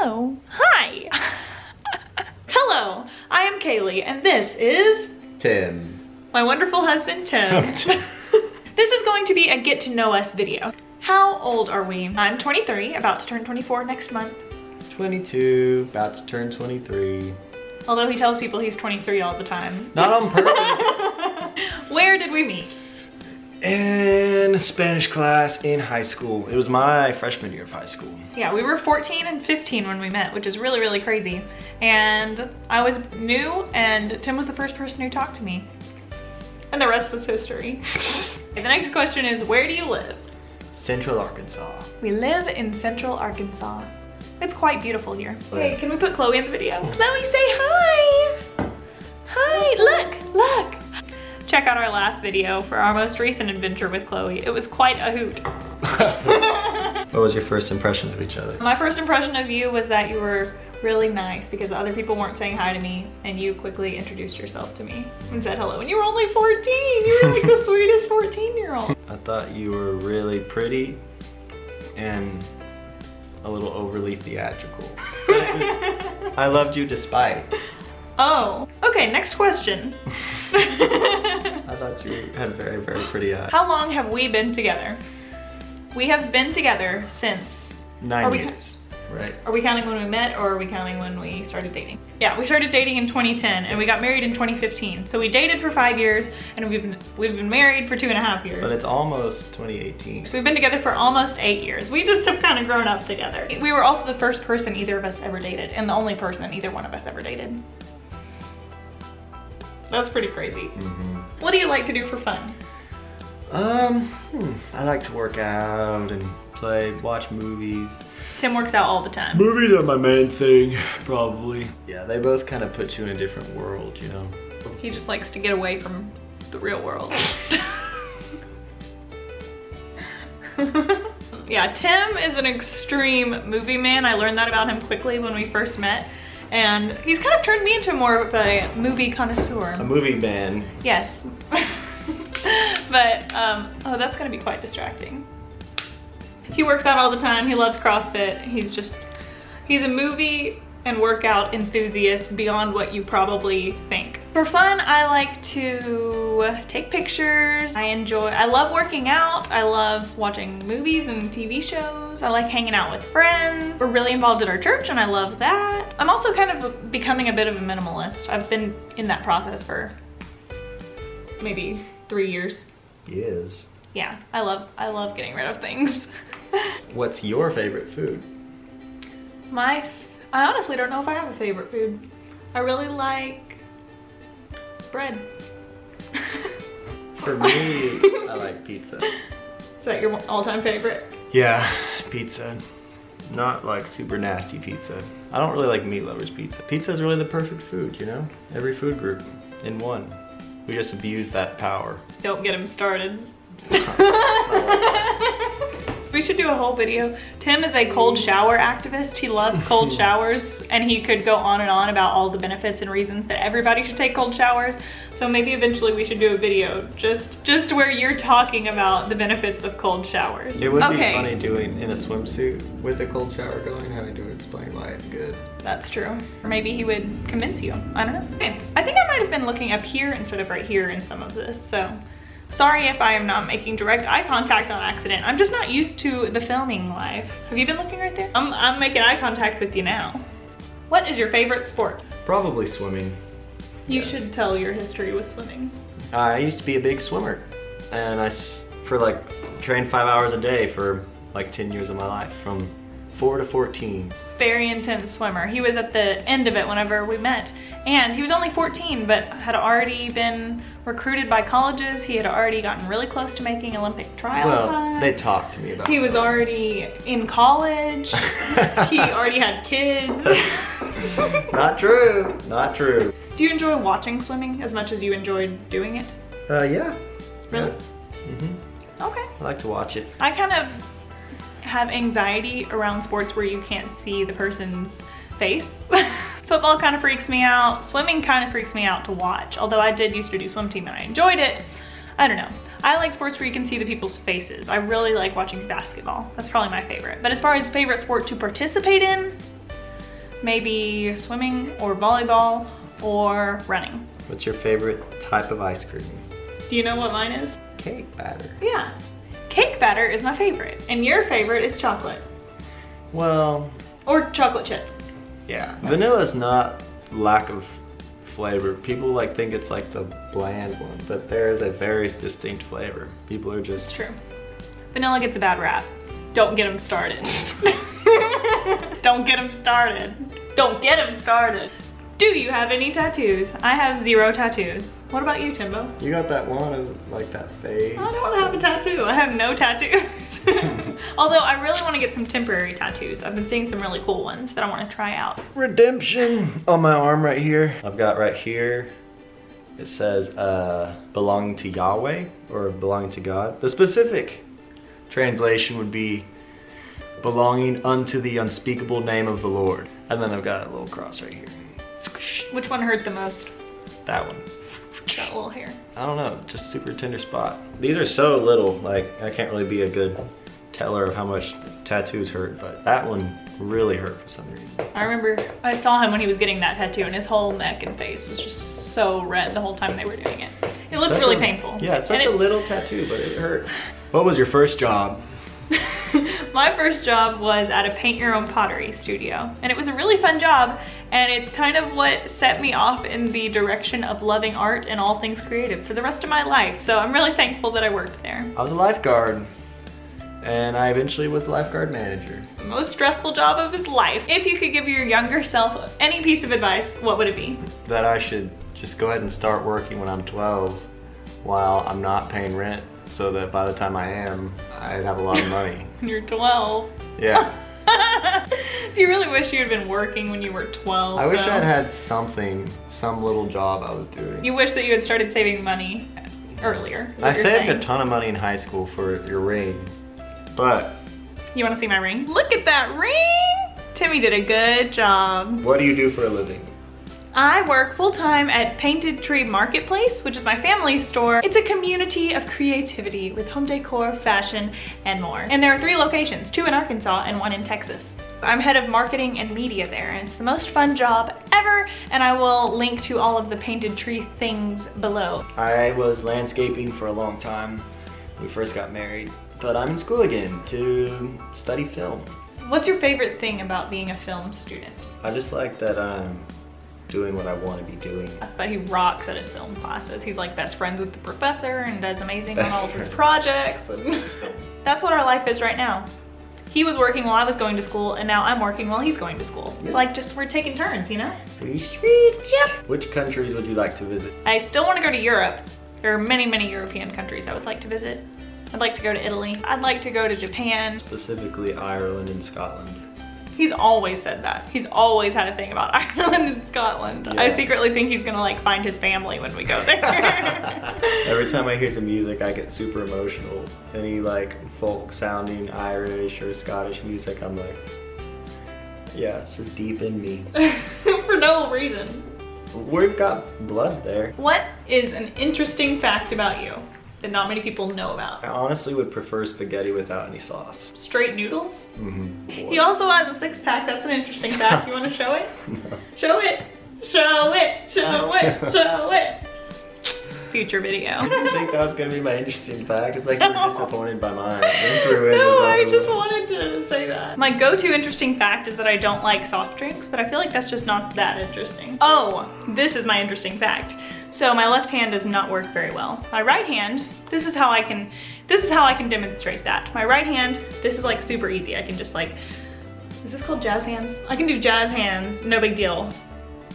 Hello. Hi. Hello, I am Caylie, and this is Tim. My wonderful husband, Tim. This is going to be a get to know us video. How old are we? I'm 23, about to turn 24 next month. 22, about to turn 23. Although he tells people he's 23 all the time. Not on purpose. Where did we meet? In a Spanish class in high school. It was my freshman year of high school. Yeah, we were 14 and 15 when we met, which is really, really crazy. And I was new, and Tim was the first person who talked to me. And the rest was history. Okay, the next question is, where do you live? Central Arkansas. We live in Central Arkansas. It's quite beautiful here. Right. Hey, can we put Chloe in the video? Chloe, say hi! Hi, look! Check out our last video for our most recent adventure with Chloe. It was quite a hoot. What was your first impression of each other? My first impression of you was that you were really nice because other people weren't saying hi to me, and you quickly introduced yourself to me and said hello. And you were only 14. You were like the sweetest 14-year-old. I thought you were really pretty and a little overly theatrical. I loved you despite. Oh, okay, next question. I thought you had very, very pretty eyes. How long have we been together? We have been together since 9 years, right? Are we counting when we met, or are we counting when we started dating? Yeah, we started dating in 2010 and we got married in 2015. So we dated for 5 years and we've been married for 2.5 years. But it's almost 2018. So we've been together for almost 8 years. We just have kind of grown up together. We were also the first person either of us ever dated, and the only person either one of us ever dated. That's pretty crazy. Mm-hmm. What do you like to do for fun? I like to work out and play, watch movies. Tim works out all the time. Movies are my main thing, probably. Yeah, they both kind of put you in a different world, you know? He just likes to get away from the real world. Yeah, Tim is an extreme movie man. I learned that about him quickly when we first met. And he's kind of turned me into more of a movie connoisseur. A movie man. Yes. But, oh, that's gonna be quite distracting. He works out all the time. He loves CrossFit. He's a movie and workout enthusiast beyond what you probably think. For fun, I like to take pictures. I love working out. I love watching movies and TV shows. I like hanging out with friends. We're really involved in our church and I love that. I'm also kind of becoming a bit of a minimalist. I've been in that process for maybe 3 years. Yes. Yeah, I love getting rid of things. What's your favorite food? I honestly don't know if I have a favorite food. I really like bread. For me, I like pizza. Is that your all-time favorite? Yeah, pizza. Not like super nasty pizza. I don't really like meat lovers pizza. Pizza is really the perfect food, you know? Every food group in one. We just abuse that power. Don't get him started. We should do a whole video. Tim is a cold shower activist. He loves cold showers, and he could go on and on about all the benefits and reasons that everybody should take cold showers. So maybe eventually we should do a video just where you're talking about the benefits of cold showers. It would be funny doing in a swimsuit with a cold shower going, having to explain why it's good. That's true. Or maybe he would convince you. I don't know. Okay. I think I might have been looking up here instead of right here in some of this, so sorry if I am not making direct eye contact on accident. I'm just not used to the filming live. Have you been looking right there? I'm making eye contact with you now. What is your favorite sport? Probably swimming. You should tell your history with swimming. I used to be a big swimmer, and I trained 5 hours a day for like 10 years of my life, from 4 to 14. Very intense swimmer. He was at the end of it whenever we met, and he was only 14 but had already been recruited by colleges. He had already gotten really close to making Olympic trial time. They talked to me about He was already in college. He already had kids. Not true, not true. Do you enjoy watching swimming as much as you enjoyed doing it? Yeah. Really? Yeah. Mm-hmm. Okay. I like to watch it. I kind of have anxiety around sports where you can't see the person's face. Football kind of freaks me out. Swimming kind of freaks me out to watch. Although I did used to do swim team and I enjoyed it. I don't know. I like sports where you can see the people's faces. I really like watching basketball. That's probably my favorite. But as far as favorite sport to participate in, maybe swimming or volleyball or running. What's your favorite type of ice cream? Do you know what mine is? Cake batter. Yeah. Cake batter is my favorite, and your favorite is chocolate. Well... Or chocolate chip. Yeah. Vanilla is not lack of flavor. People like think it's like the bland one, but there is a very distinct flavor. People are just... It's true. Vanilla gets a bad rap. Don't get them started. Don't get them started. Don't get them started. Do you have any tattoos? I have 0 tattoos. What about you, Timbo? You got that one of like that face. I don't have a tattoo. I have no tattoos. Although I really want to get some temporary tattoos. I've been seeing some really cool ones that I want to try out. Redemption on my arm right here. I've got right here, it says belonging to Yahweh or belonging to God. The specific translation would be belonging unto the unspeakable name of the Lord. And then I've got a little cross right here. Which one hurt the most? That one. That little hair. I don't know, just super tender spot. These are so little, like I can't really be a good teller of how much tattoos hurt, but that one really hurt for some reason. I remember I saw him when he was getting that tattoo and his whole neck and face was just so red the whole time they were doing it. It looked really painful. Yeah, it's such a little tattoo, but it hurt. What was your first job? My first job was at a paint your own pottery studio, and it was a really fun job, and it's kind of what set me off in the direction of loving art and all things creative for the rest of my life. So I'm really thankful that I worked there. I was a lifeguard, and I eventually was the lifeguard manager. The most stressful job of his life. If you could give your younger self any piece of advice, what would it be? That I should just go ahead and start working when I'm 12 while I'm not paying rent, so that by the time I am, I'd have a lot of money. You're 12. Yeah. Do you really wish you had been working when you were 12? I wish I'd had something, some little job I was doing. You wish that you had started saving money earlier. I saved a ton of money in high school for your ring, but... You want to see my ring? Look at that ring! Timmy did a good job. What do you do for a living? I work full-time at Painted Tree Marketplace, which is my family's store. It's a community of creativity with home decor, fashion, and more. And there are 3 locations, 2 in Arkansas and 1 in Texas. I'm head of marketing and media there, and it's the most fun job ever, and I will link to all of the Painted Tree things below. I was landscaping for a long time. We first got married, but I'm in school again to study film. What's your favorite thing about being a film student? I just like that I'm doing what I want to be doing. But he rocks at his film classes. He's like best friends with the professor and does amazing on all of his projects. And that's what our life is right now. He was working while I was going to school, and now I'm working while he's going to school. It's like just we're taking turns, you know? We switch. Yep. Which countries would you like to visit? I still want to go to Europe. There are many, many European countries I would like to visit. I'd like to go to Italy. I'd like to go to Japan. Specifically Ireland and Scotland. He's always said that. He's always had a thing about Ireland and Scotland. Yeah. I secretly think he's gonna like find his family when we go there. Every time I hear the music, I get super emotional. Any like folk sounding Irish or Scottish music, I'm like, yeah, it's just deep in me. For no reason. We've got blood there. What is an interesting fact about you that not many people know about? I honestly would prefer spaghetti without any sauce. Straight noodles? Mm-hmm. He also has a 6-pack. That's an interesting fact. You want to show it? No. Show it. Show it. Show it. Show it. Future video. I didn't think that was going to be my interesting fact. It's like you were disappointed by mine. No, I just wanted to say that. My go-to interesting fact is that I don't like soft drinks, but I feel like that's just not that interesting. Oh, this is my interesting fact. So my left hand does not work very well. My right hand, this is how I can demonstrate that. My right hand, this is like super easy. I can just like, is this called jazz hands? I can do jazz hands, no big deal,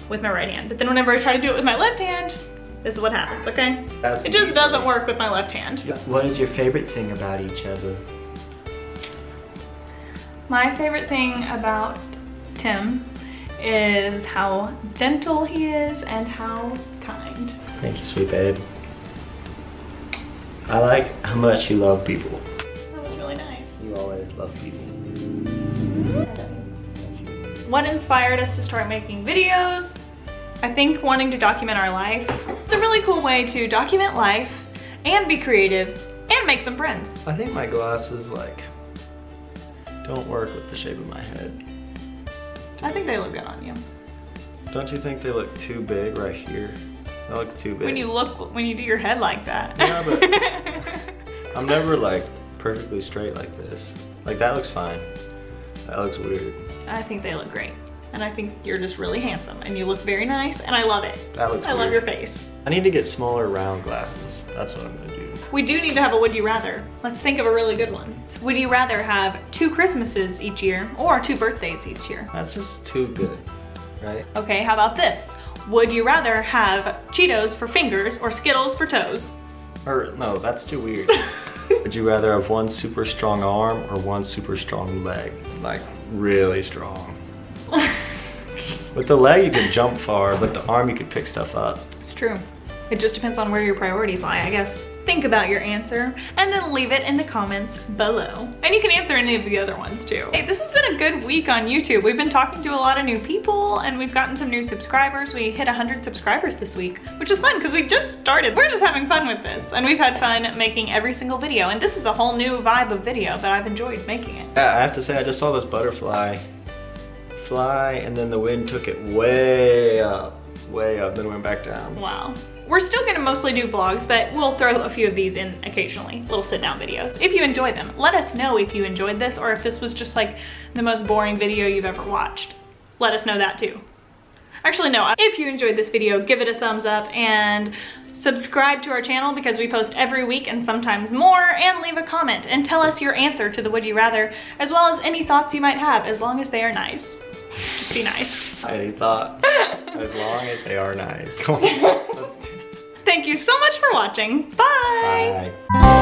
with my right hand. But then whenever I try to do it with my left hand, this is what happens, okay? It just doesn't work with my left hand. What is your favorite thing about each other? My favorite thing about Tim is how gentle he is and how kind. Thank you, sweet babe. I like how much you love people. That was really nice. You always love people. What inspired us to start making videos? I think wanting to document our life. It's a really cool way to document life and be creative and make some friends. I think my glasses like don't work with the shape of my head. I think they look good on you. Don't you think they look too big right here? They look too big. When you do your head like that. Yeah, but I'm never like perfectly straight like this. Like that looks fine. That looks weird. I think they look great. And I think you're just really handsome and you look very nice and I love it. That looks weird. I love your face. I need to get smaller round glasses. That's what I'm gonna do. We do need to have a would you rather. Let's think of a really good one. Would you rather have 2 Christmases each year or 2 birthdays each year? That's just too good, right? Okay, how about this? Would you rather have Cheetos for fingers or Skittles for toes? Or no, that's too weird. Would you rather have 1 super strong arm or 1 super strong leg? Like really strong. With the leg you can jump far, but the arm you could pick stuff up. It's true. It just depends on where your priorities lie, I guess. Think about your answer and then leave it in the comments below. And you can answer any of the other ones too. Hey, this has been a good week on YouTube. We've been talking to a lot of new people and we've gotten some new subscribers. We hit 100 subscribers this week, which is fun because we just started. We're just having fun with this and we've had fun making every single video. And this is a whole new vibe of video, but I've enjoyed making it. Yeah, I have to say I just saw this butterfly fly and then the wind took it way up, then went back down. Wow. We're still gonna mostly do vlogs, but we'll throw a few of these in occasionally, little sit down videos. If you enjoy them, let us know if you enjoyed this or if this was just like the most boring video you've ever watched. Let us know that too. Actually, no, if you enjoyed this video, give it a thumbs up and subscribe to our channel because we post every week and sometimes more, and leave a comment and tell us your answer to the would you rather, as well as any thoughts you might have, as long as they are nice. Just be nice. Any thoughts? As long as they are nice. Come on. Thank you so much for watching. Bye. Bye.